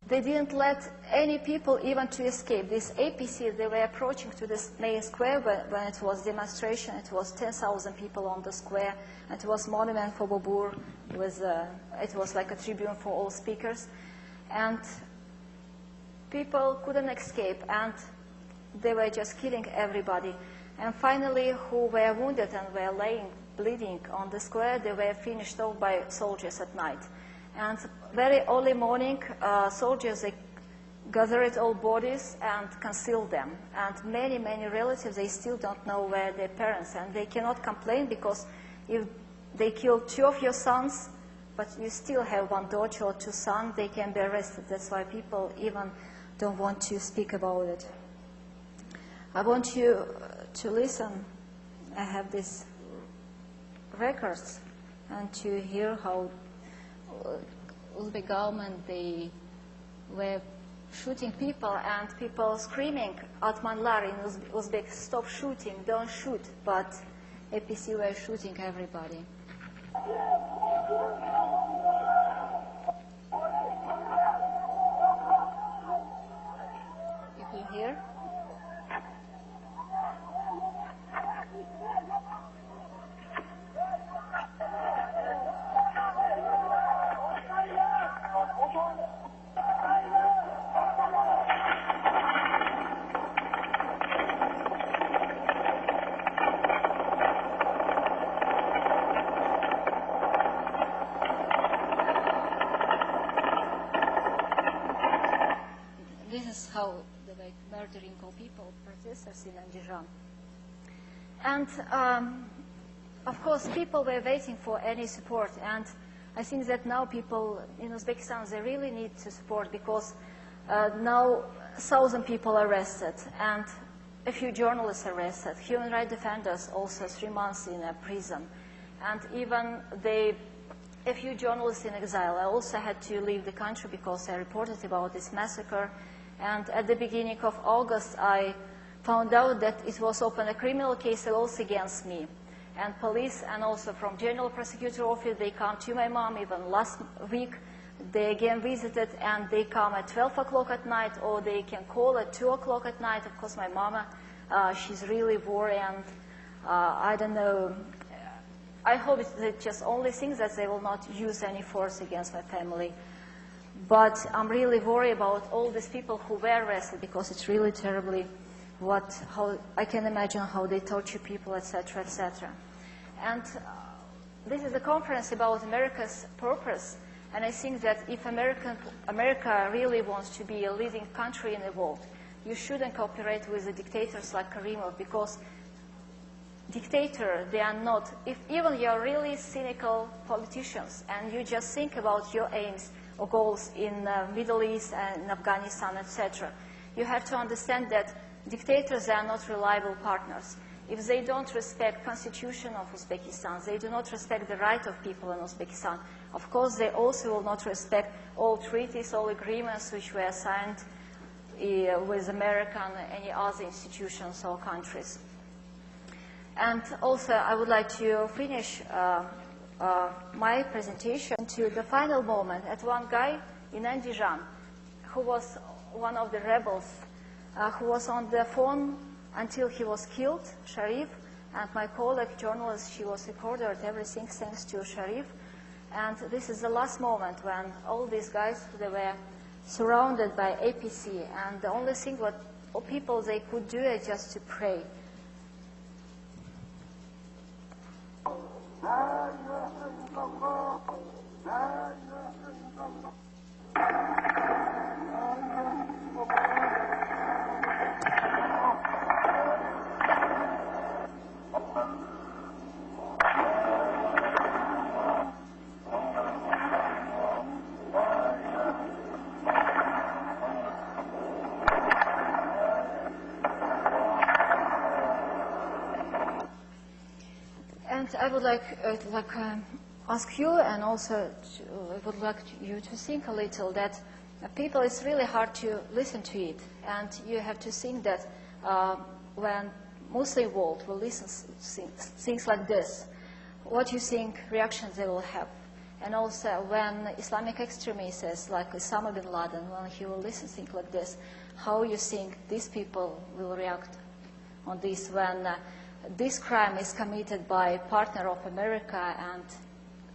they didn't let any people even to escape. This APC, they were approaching to this main square when it was demonstration. It was 10,000 people on the square. And it was monument for Babur. It was like a tribune for all speakers. And people couldn't escape, and they were just killing everybody. And finally, who were wounded and were laying bleeding on the square, they were finished off by soldiers at night. And very early morning, soldiers, they gathered all bodies and concealed them. And many, many relatives, they still don't know where their parents, and they cannot complain because if they kill 2 of your sons, but you still have 1 daughter or 2 sons, they can be arrested. That's why people even don't want to speak about it. I want you to listen. I have these records, and to hear how Uzbek government, they were shooting people, and people screaming, Atmanlar in Uzbek, stop shooting, don't shoot. But APC were shooting everybody. You can hear? This is how they were murdering all people, protesters in Andijhan. And of course, people were waiting for any support. And I think that now people in Uzbekistan, they really need to support, because now 1,000 people arrested, and a few journalists arrested, human rights defenders also 3 months in a prison, and even a few journalists in exile. I also had to leave the country because I reported about this massacre. And at the beginning of August, I found out that it was open a criminal case also against me. And police, and also from General Prosecutor Office, they come to my mom. Even last week, they again visited, and they come at 12 o'clock at night, or they can call at 2 o'clock at night. Of course, my mama, she's really worried, and I don't know. I hope it's just only things that they will not use any force against my family. But I'm really worried about all these people who were arrested, because it's really terribly how I can imagine how they torture people, etc., etc. And this is a conference about America's purpose, and I think that if America really wants to be a leading country in the world, you shouldn't cooperate with the dictators like Karimov, because dictators, they are not, if even you're really cynical politicians and you just think about your aims or goals in the Middle East and in Afghanistan, etc., you have to understand that dictators are not reliable partners. If they don't respect the constitution of Uzbekistan, they do not respect the right of people in Uzbekistan, of course they also will not respect all treaties, all agreements which were signed with America and any other institutions or countries. And also I would like to finish my presentation to the final moment at one guy in Andijhan who was one of the rebels, who was on the phone until he was killed, Sharif, and my colleague journalist, she was recorded everything thanks to Sharif. And this is the last moment when all these guys, they were surrounded by APC, and the only thing what people they could do is just to pray. And I would like ask you, and also I would like you to think a little that people, it's really hard to listen to it, and you have to think that when Muslim world will listen to things like this, what you think reactions they will have. And also when Islamic extremists like Osama bin Laden, when he will listen to things like this, how you think these people will react on this when this crime is committed by a partner of America, and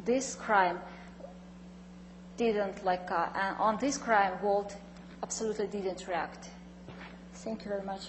this crime didn't on this crime world absolutely didn't react. Thank you very much.